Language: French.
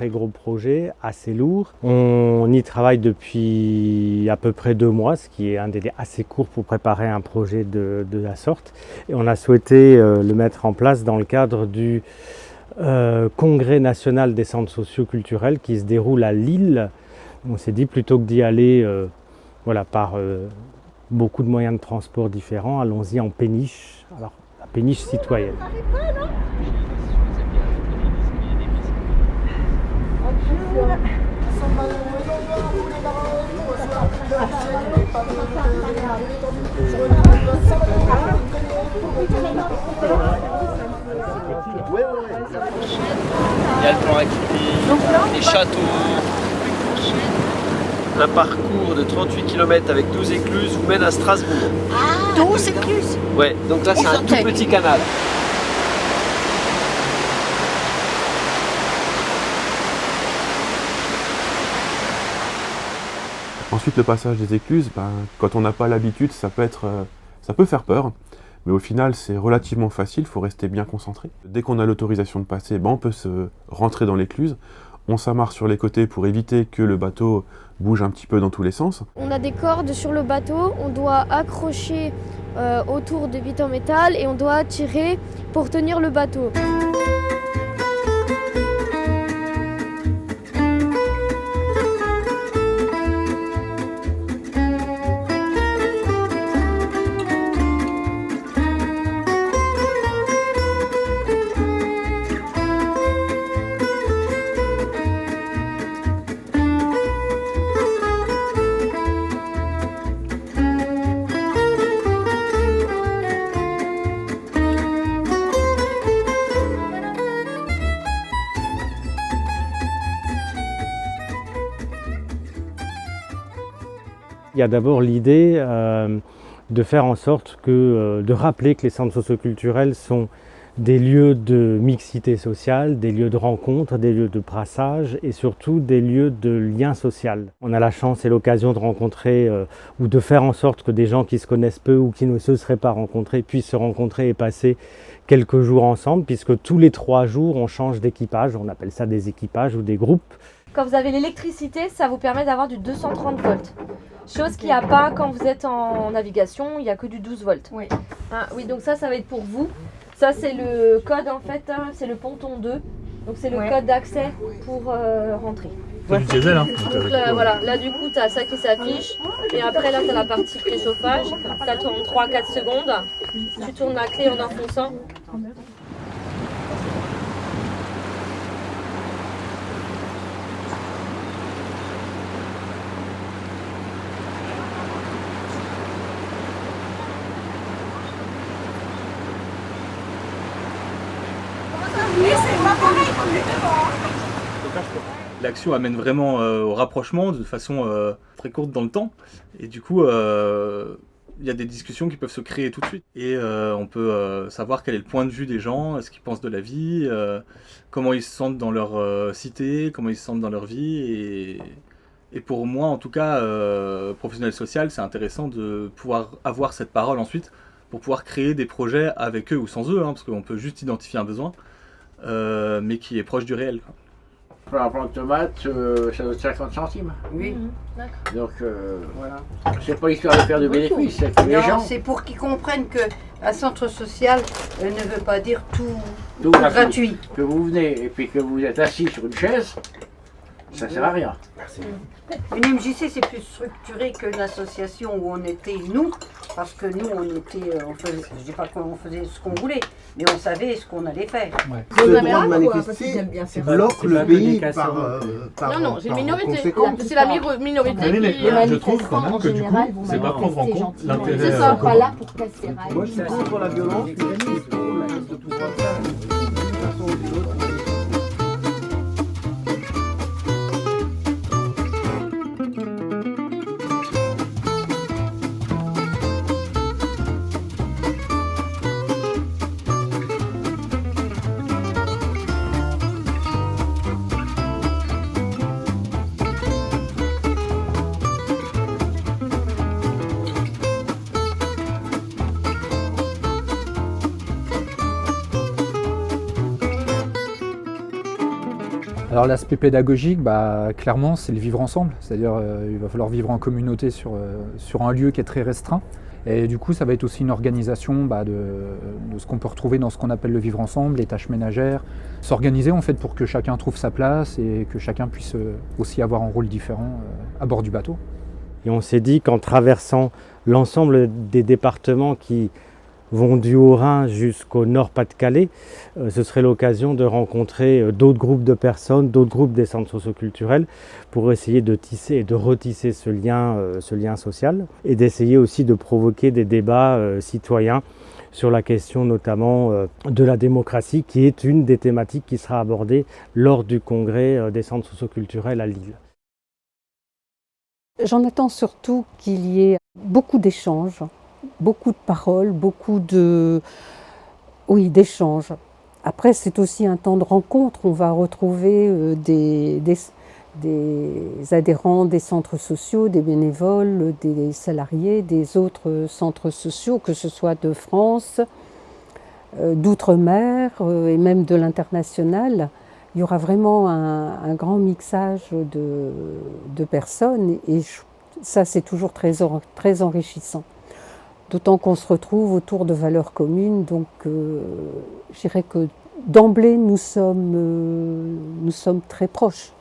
très gros projet, assez lourd. On y travaille depuis à peu près 2 mois, ce qui est un délai assez court pour préparer un projet de la sorte. Et on a souhaité le mettre en place dans le cadre du Congrès national des centres socioculturels qui se déroule à Lille. On s'est dit plutôt que d'y aller par beaucoup de moyens de transport différents, allons-y en péniche. Alors, la péniche citoyenne. Il y a le plan activité, les châteaux. Un parcours de 38 km avec 12 écluses vous mène à Strasbourg. 12 écluses? Ouais, donc là c'est un tout petit canal. Ensuite, le passage des écluses, quand on n'a pas l'habitude, ça peut faire peur. Mais au final, c'est relativement facile, il faut rester bien concentré. Dès qu'on a l'autorisation de passer, on peut se rentrer dans l'écluse. On s'amarre sur les côtés pour éviter que le bateau bouge un petit peu dans tous les sens. On a des cordes sur le bateau, on doit accrocher autour de vitres en métal et on doit tirer pour tenir le bateau. Il y a d'abord l'idée de faire en sorte de rappeler que les centres socioculturels sont des lieux de mixité sociale, des lieux de rencontre, des lieux de brassage et surtout des lieux de lien social. On a la chance et l'occasion de rencontrer ou de faire en sorte que des gens qui se connaissent peu ou qui ne se seraient pas rencontrés puissent se rencontrer et passer quelques jours ensemble, puisque tous les 3 jours on change d'équipage, on appelle ça des équipages ou des groupes. Quand vous avez l'électricité, ça vous permet d'avoir du 230 volts. Chose qu'il n'y a pas quand vous êtes en navigation, il n'y a que du 12 volts. Oui. Oui, donc ça va être pour vous. Ça, c'est le code en fait, c'est le ponton 2. Donc c'est le code d'accès pour rentrer. C'est du diesel, hein. Donc là du coup, tu as ça qui s'affiche. Et après, là, tu as la partie préchauffage. Ça tourne 3-4 secondes. Tu tournes la clé en enfonçant. L'action amène vraiment au rapprochement de façon très courte dans le temps. Et du coup, il y a des discussions qui peuvent se créer tout de suite. Et on peut savoir quel est le point de vue des gens, ce qu'ils pensent de la vie, comment ils se sentent dans leur cité, comment ils se sentent dans leur vie. Et pour moi, en tout cas, professionnel social, c'est intéressant de pouvoir avoir cette parole ensuite pour pouvoir créer des projets avec eux ou sans eux, parce qu'on peut juste identifier un besoin, mais qui est proche du réel, quoi. Pour un plant de tomate, ça doit 50 centimes. Oui. Donc voilà. C'est pas l'histoire de faire de bénéfices, c'est que les gens. C'est pour qu'ils comprennent qu'un centre social ne veut pas dire tout gratuit. Que vous venez et puis que vous êtes assis sur une chaise, ça sert à rien. Merci. Une MJC, c'est plus structuré que l'association où on était nous, parce que nous, on faisait, je dis pas qu'on faisait ce qu'on voulait, mais on savait ce qu'on allait faire. Ouais. Le droit de manifester bloque le pays par Non, c'est une minorité. conséquent. C'est la minorité qui je trouve quand même que du coup, c'est pas prendre en compte l'intérêt. C'est ça, commun. pas là pour casser. Moi, je suis contre la violence, je suis pour la geste de pouvoir faire d'une façon ou d'une autre. Alors l'aspect pédagogique, clairement, c'est le vivre ensemble. C'est-à-dire il va falloir vivre en communauté sur un lieu qui est très restreint. Et du coup, ça va être aussi une organisation de ce qu'on peut retrouver dans ce qu'on appelle le vivre ensemble, les tâches ménagères. S'organiser en fait pour que chacun trouve sa place et que chacun puisse aussi avoir un rôle différent à bord du bateau. Et on s'est dit qu'en traversant l'ensemble des départements qui vont du Haut-Rhin jusqu'au Nord-Pas-de-Calais, ce serait l'occasion de rencontrer d'autres groupes de personnes, d'autres groupes des centres socioculturels pour essayer de tisser et de retisser ce lien social et d'essayer aussi de provoquer des débats citoyens sur la question notamment de la démocratie qui est une des thématiques qui sera abordée lors du congrès des centres socioculturels à Lille. J'en attends surtout qu'il y ait beaucoup d'échanges, beaucoup de paroles, beaucoup d'échanges. Après, c'est aussi un temps de rencontre. On va retrouver des adhérents des centres sociaux, des bénévoles, des salariés, des autres centres sociaux, que ce soit de France, d'outre-mer et même de l'international. Il y aura vraiment un grand mixage de personnes et ça, c'est toujours très enrichissant. D'autant qu'on se retrouve autour de valeurs communes, donc je dirais que d'emblée, nous sommes très proches.